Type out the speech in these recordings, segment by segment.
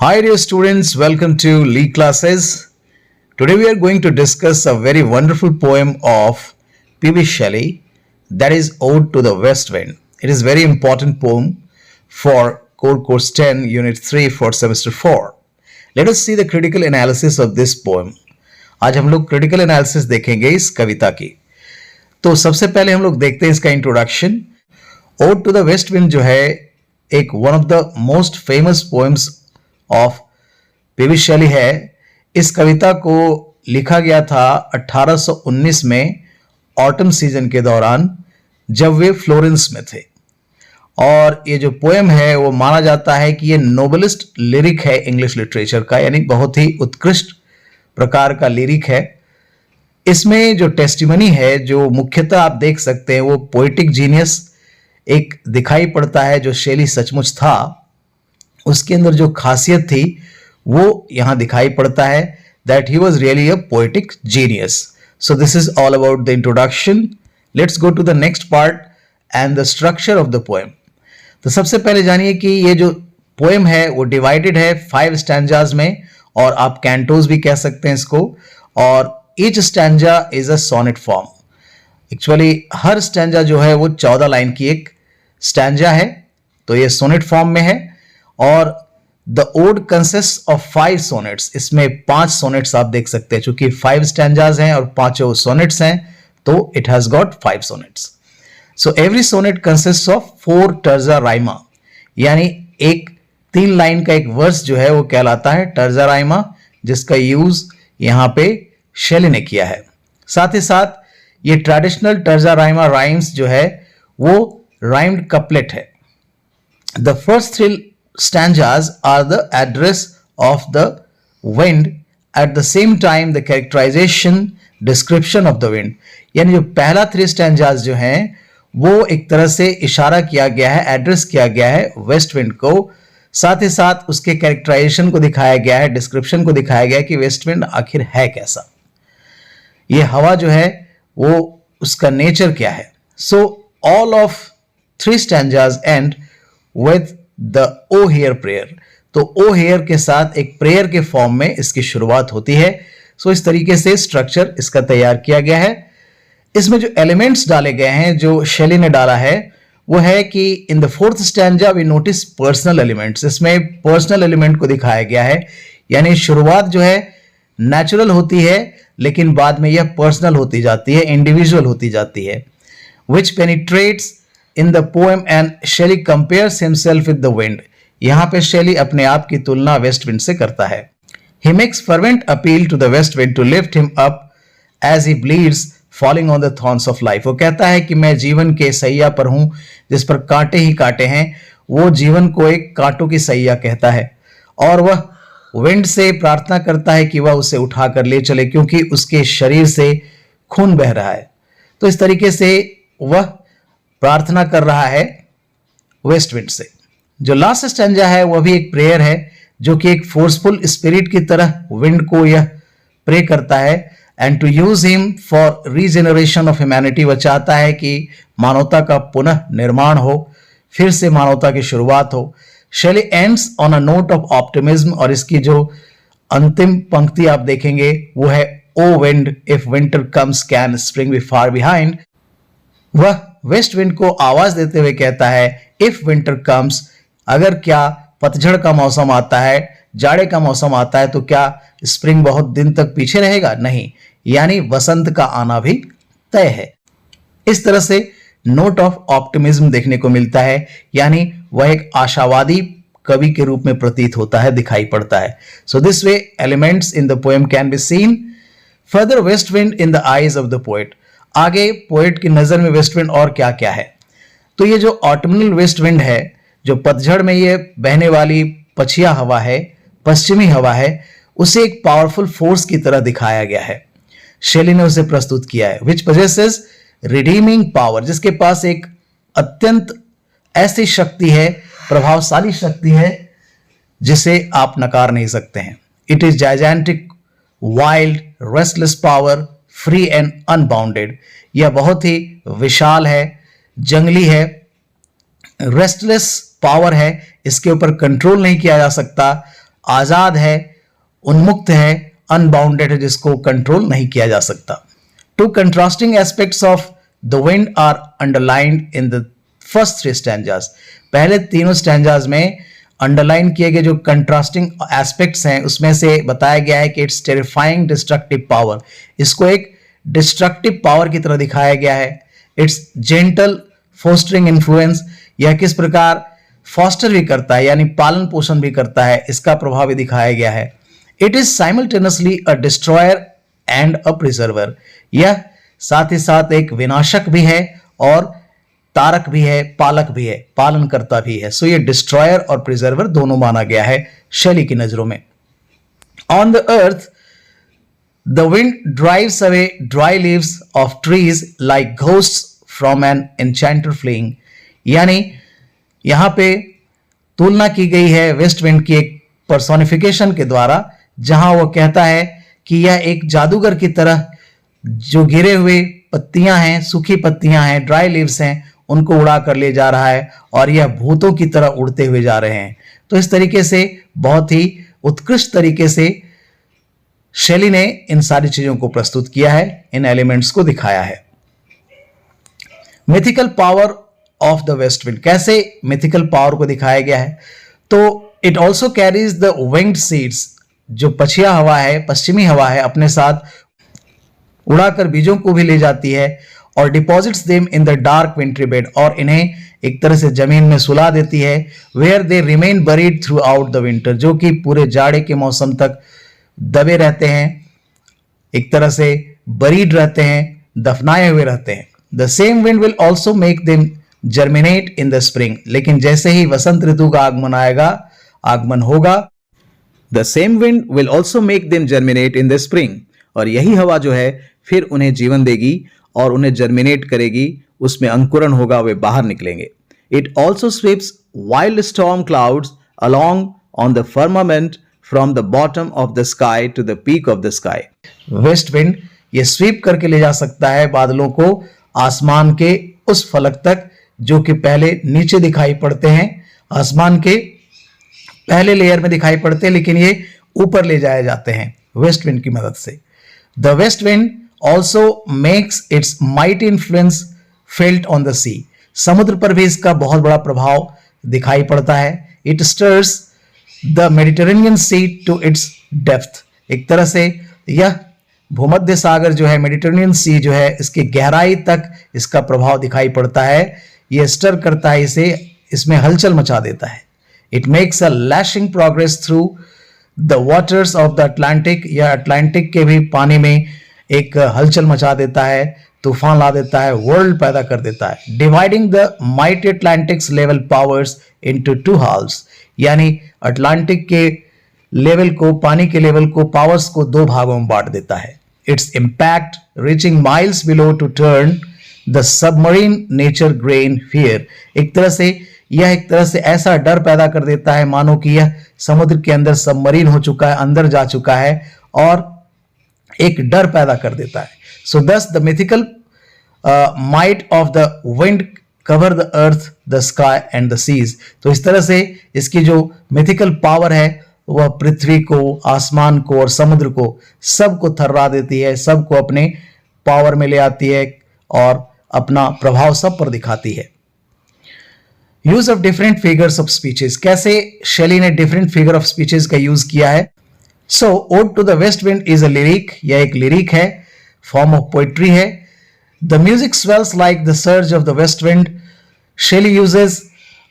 Hi dear students, welcome to Lee Classes. Today we are going to discuss a very wonderful poem of P.B. Shelley, that is Ode to the West Wind. It is very important poem for Core Course 10 Unit 3 for Semester 4. Let us see the critical analysis of this poem. आज हम लोग critical analysis देखेंगे इस कविता की. तो सबसे पहले हम लोग देखते हैं इसका introduction. Ode to the West Wind जो है एक one of the most famous poems of PB Shelley है. इस कविता को लिखा गया था 1819 में ऑटम सीजन के दौरान जब वे फ्लोरेंस में थे. और ये जो पोएम है वो माना जाता है कि ये नोबलिस्ट लिरिक है इंग्लिश लिटरेचर का, यानी बहुत ही उत्कृष्ट प्रकार का लिरिक है. इसमें जो टेस्टिमनी है, जो मुख्यतः आप देख सकते हैं, वो पोएटिक जीनियस एक दिखाई पड़ता है जो शैली सचमुच था. उसके अंदर जो खासियत थी वो यहां दिखाई पड़ता है, that he was really a poetic genius. So this is all about the introduction. Let's go to the next part and the structure of the poem. तो सबसे पहले जानिए कि ये जो पोएम है वो डिवाइडेड है 5 स्टैंजाज में, और आप कैंटोज भी कह सकते हैं इसको. और each stanza is a sonnet form. Actually हर स्टैंजा जो है वो 14 लाइन की एक स्टैंजा है, तो ये सोनेट फॉर्म में है. और the ode consist of 5 sonnets. इसमें 5 सोनेट्स आप देख सकते हैं, चूंकि 5 स्टैंजाज हैं और 5 सोनेट्स हैं, तो it has got 5 sonnets. So every sonnet consist of 4 terza rima, यानी एक 3 लाइन का एक वर्स जो है वो कहलाता है टर्जा राइमा, जिसका यूज यहां पे शैली ने किया है. साथ ही साथ ये ट्रेडिशनल टर्जा राइमा राइम्स जो है वो राइम्ड कपलेट है. The first 3 stanzas are the address of the wind, at the same time the characterization description of the wind. यानी जो पहला 3 stanzas जो हैं वो एक तरह से इशारा किया गया है, एड्रेस किया गया है वेस्ट विंड को. साथ ही साथ उसके कैरेक्टराइजेशन को दिखाया गया है, डिस्क्रिप्शन को दिखाया गया है कि वेस्ट विंड आखिर है कैसा, ये हवा जो है वो उसका नेचर क्या है. So all of 3 stanzas end with the O hear prayer. तो ओ हेयर के साथ एक प्रेयर के फॉर्म में इसकी शुरुआत होती है. सो इस तरीके से स्ट्रक्चर इसका तैयार किया गया है. इसमें जो एलिमेंट्स डाले गए हैं, जो शैली ने डाला है, वो है कि in the 4th stanza we notice personal elements. इसमें पर्सनल एलिमेंट को दिखाया गया है, यानी शुरुआत जो है नेचुरल होती है, लेकिन बाद में यह पर्सनल होती जाती है, इंडिविजुअल होती जाती है. विच penetrates in the poem and Shelley compares himself with the wind. यहाँ पे शैली अपने आप की तुलना वेस्ट विंड से करता है. He makes fervent appeal to the west wind to lift him up as he bleeds falling on the thorns of life. वो कहता है कि मैं जीवन के सैया पर हूँ जिस पर कांटे ही कांटे हैं. वो जीवन को एक कांटों की सैया कहता है, और वह विंड से प्रार्थना करता है कि वह उसे उठाकर ले चले, क्योंकि उसके शरीर से खून बह रहा है. तो इस तरीके से वह प्रार्थना कर रहा है वेस्ट विंड से. जो लास्ट स्टैंजा है वह भी एक प्रेयर है, जो कि एक फोर्सफुल स्पिरिट की तरह विंड को यह प्रे करता है. And to use him for regeneration of humanity. वह चाहता है कि मानवता का पुनः निर्माण हो, फिर से मानवता की शुरुआत हो. Shelley ends on a note of optimism. और इसकी जो अंतिम पंक्ति आप देखेंगे वो है, O wind if winter comes can spring be far behind. वह वेस्ट विंड को आवाज देते हुए कहता है, इफ विंटर कम्स, अगर क्या पतझड़ का मौसम आता है, जाड़े का मौसम आता है, तो क्या स्प्रिंग बहुत दिन तक पीछे रहेगा? नहीं, यानी वसंत का आना भी तय है. इस तरह से नोट ऑफ ऑप्टिमिज्म देखने को मिलता है, यानी वह एक आशावादी कवि के रूप में प्रतीत होता है, दिखाई पड़ता है. So this way elements in the poem can be seen. Further west wind in the eyes of the poet. आगे पोएट की नजर में वेस्ट विंड और क्या क्या है. तो ये जो ऑटमनल वेस्ट विंड है, जो पतझड़ में ये बहने वाली पछिया हवा है, पश्चिमी हवा है, उसे एक पावरफुल फोर्स की तरह दिखाया गया है. शैली ने उसे प्रस्तुत किया है, विच पोजेसेस रिडीमिंग पावर, जिसके पास एक अत्यंत ऐसी शक्ति है, प्रभावशाली शक्ति है, जिसे आप नकार नहीं सकते हैं. It is gigantic, wild, restless power, free and unbounded. यह बहुत ही विशाल है, जंगली है, रेस्टलेस पावर है, इसके ऊपर कंट्रोल नहीं किया जा सकता. आजाद है, उन्मुक्त है, अनबाउंडेड है, जिसको कंट्रोल नहीं किया जा सकता. Two contrasting aspects of the wind are underlined in the first three stanzas. पहले तीनों स्टैंजाज में अंडरलाइन किए गए जो कंट्रास्टिंग एस्पेक्ट्स हैं उसमें से बताया गया है कि इट्स टेरिफाइंग डिस्ट्रक्टिव पावर. इसको एक डिस्ट्रक्टिव पावर की तरह दिखाया गया है. इट्स जेंटल फोस्टरिंग इन्फ्लुएंस, यह किस प्रकार फॉस्टर भी करता है यानी पालन पोषण भी करता है, इसका प्रभाव भी दिखाया गया है. It is simultaneously a destroyer and a preserver, यह साथ ही साथ एक विनाशक भी है और तारक भी है, पालक भी है, पालन करता भी है. सो ये डिस्ट्रॉयर और प्रिजर्वर दोनों माना गया है शैली की नजरों में. On the earth the wind drives away dry leaves of trees like ghosts from an enchanted fleeing, यानी यहां पे तुलना की गई है वेस्ट विंड की एक पर्सोनिफिकेशन के द्वारा, जहां वो कहता है कि यह एक जादूगर की तरह जो गिरे हुए पत्तियां हैं, सूखी पत्तियां हैं, ड्राई लीव्स हैं, उनको उड़ा कर ले जा रहा है और यह भूतों की तरह उड़ते हुए जा रहे हैं. तो इस तरीके से बहुत ही उत्कृष्ट तरीके से शैली ने इन सारी चीजों को प्रस्तुत किया है, इन एलिमेंट्स को दिखाया है. Mythical power of the west wind, कैसे मिथिकल पावर को दिखाया गया है. तो it also carries the winged seeds, जो पछिया हवा है, पश्चिमी हवा है, अपने साथ उड़ाकर बीजों को भी ले जाती है और deposits them in the dark विंट्री bed, और इन्हें एक तरह से जमीन में सुला देती है. Where they remain buried throughout the winter, जो कि पूरे जाड़े के मौसम तक दबे रहते हैं, एक तरह से बरीड रहते हैं, दफनाए हुए रहते हैं. The same wind will also make them germinate in the spring, लेकिन जैसे ही वसंत ऋतु का आगमन होगा, the same wind will also make them germinate in the spring, और यही हवा जो है फिर उन्हें जीवन देगी और उन्हें जर्मिनेट करेगी, उसमें अंकुरण होगा, वे बाहर निकलेंगे. It also sweeps wild storm clouds along on the firmament from the bottom of the sky to the peak of the sky. West wind ये स्वीप करके ले जा सकता है बादलों को आसमान के उस फलक तक जो कि पहले नीचे दिखाई पड़ते हैं, आसमान के पहले लेयर में दिखाई पड़ते हैं, लेकिन ये ऊपर ले जाए जाते हैं वेस्ट विंड की मदद से. The west wind also makes its mighty influence felt on the sea, समुद्र पर भी इसका बहुत बड़ा प्रभाव दिखाई पड़ता है. It stirs the Mediterranean sea to its depth, एक तरह से यह भूमध्य सागर जो है, मेडिटेरेनियन सी जो है, इसकी गहराई तक इसका प्रभाव दिखाई पड़ता है. यह स्टर करता है इसे, इसमें हलचल मचा देता है. It makes a lashing progress through the waters of the Atlantic, यह अटलांटिक के भी पानी में एक हलचल मचा देता है, तूफान ला देता है, वर्ल्ड पैदा कर देता है. Dividing the mighty Atlantic's level powers into two halves, यानी अटलांटिक के लेवल को, पानी के लेवल को, पावर्स को दो भागों में बांट देता है. Its impact reaching miles below to turn the submarine nature grain fear, एक तरह से ऐसा डर पैदा कर देता है मानो कि यह समुद्र के अंदर सबमरीन हो चुका है, अंदर जा चुका है, और एक डर पैदा कर देता है. So thus the mythical might of the wind cover the earth, the sky and the seas. तो इस तरह से इसकी जो मिथिकल पावर है वह पृथ्वी को, आसमान को और समुद्र को सबको थर्रा देती है, सबको अपने पावर में ले आती है और अपना प्रभाव सब पर दिखाती है. Use of different figures of speeches, कैसे शैली ने डिफरेंट फिगर ऑफ स्पीचेस का यूज किया है. So ode to the west wind is a lyric, यह एक लिरिक है, फॉर्म ऑफ पोइट्री है. The music swells like the surge of the west wind. Shelley uses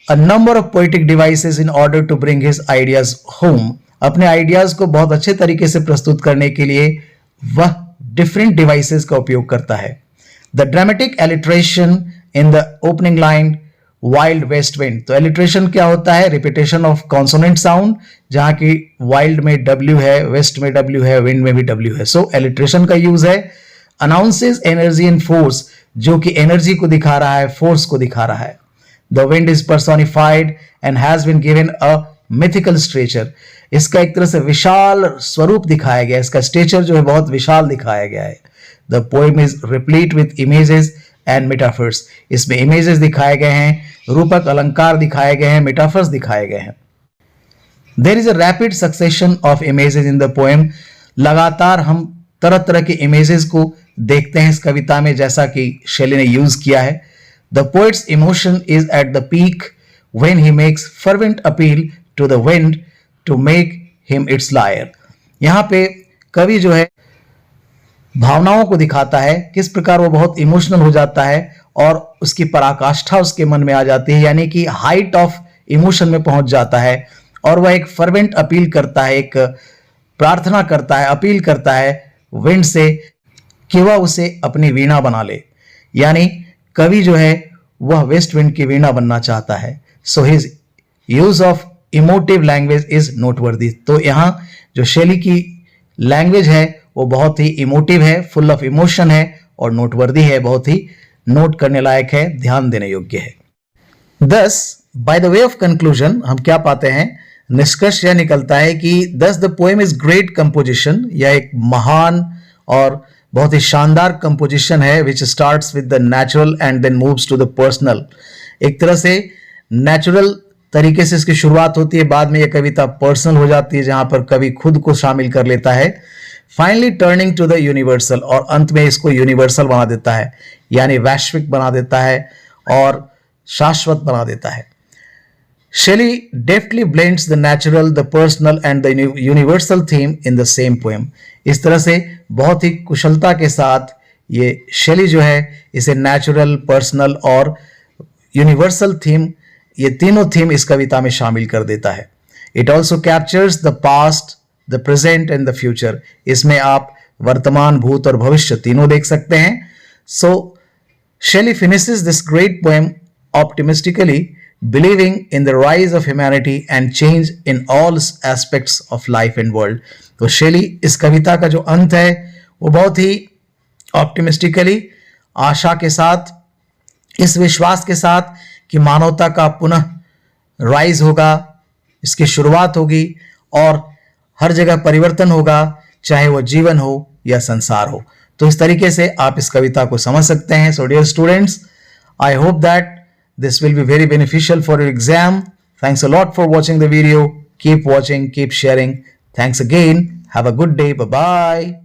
a number of poetic devices in order to bring his ideas home. अपने ideas को बहुत अच्छे तरीके से प्रस्तुत करने के लिए वह डिफरेंट डिवाइसेस का उपयोग करता है. The dramatic alliteration in the opening line wild west wind. तो alliteration क्या होता है? Repetition of consonant sound, जहां की wild में W है, west में W है, wind में भी W है. So alliteration का यूज है. Announces energy and force, जो कि एनर्जी को दिखा रहा है, फोर्स को दिखा रहा है. The wind is personified and has been given a mythical stature. इसका एक तरह से विशाल स्वरूप दिखाया गया है, इसका स्टेचर जो है बहुत विशाल दिखाया गया है. The poem is replete with images and metaphors. इसमें images दिखाए गए हैं, रूपक अलंकार दिखाए गए हैं, metaphors दिखाए गए हैं. There is a rapid succession of images in the poem. लगातार हम तरह तरह के इमेजेस को देखते हैं इस कविता में, जैसा कि शैली ने यूज किया है। The poet's emotion is at the peak when he makes fervent appeal to the wind to make him its lyre. यहां पे कवि जो है भावनाओं को दिखाता है, किस प्रकार वो बहुत इमोशनल हो जाता है और उसकी पराकाष्ठा उसके मन में आ जाती है, यानी कि हाइट ऑफ इमोशन में पहुंच जाता है और वह एक फर्वेंट अपील करता है, एक प्रार्थना करता है, अपील करता है विंड से कि वह उसे अपनी वीणा बना ले। यानी कवि जो है वह वेस्ट विंड की वीणा बनना चाहता है। So his use of emotive language is noteworthy. तो यहाँ जो शैली की लैंग्वेज है वो बहुत ही इमोटिव है, फुल ऑफ इमोशन है और नोटवर्दी है, बहुत ही नोट करने लायक है, ध्यान देने योग्य है। दस by the way of conclusion हम क्या पाते हैं, निष्कर्ष यह निकलता है कि thus the poem is great composition. यह एक महान और बहुत ही शानदार कंपोजिशन है which starts with the natural and then moves to the personal. एक तरह से नेचुरल तरीके से इसकी शुरुआत होती है, बाद में यह कविता पर्सनल हो जाती है जहां पर कवि खुद को शामिल कर लेता है। Finally turning to the universal, और अंत में इसको यूनिवर्सल बना देता है, यानी वैश्विक बना देता है और शाश्वत बना देता है। Shelley deftly blends the natural, the personal and the universal theme in the same poem. इस तरह से बहुत ही कुशलता के साथ ये शैली जो है इसे नेचुरल, पर्सनल और यूनिवर्सल थीम, ये तीनों थीम इस कविता में शामिल कर देता है। It also captures the past, the present and the future. इसमें आप वर्तमान, भूत और भविष्य तीनों देख सकते हैं। So Shelley finishes this great poem optimistically, believing in the rise of humanity and change in all aspects of life and world. तो शैली इस कविता का जो अंत है वो बहुत ही ऑप्टिमिस्टिकली, आशा के साथ, इस विश्वास के साथ कि मानवता का पुनः राइज होगा, इसकी शुरुआत होगी और हर जगह परिवर्तन होगा, चाहे वो जीवन हो या संसार हो। तो इस तरीके से आप इस कविता को समझ सकते हैं। So dear students, I hope that this will be very beneficial for your exam. Thanks a lot for watching the video. Keep watching, keep sharing. Thanks again. Have a good day. Bye-bye.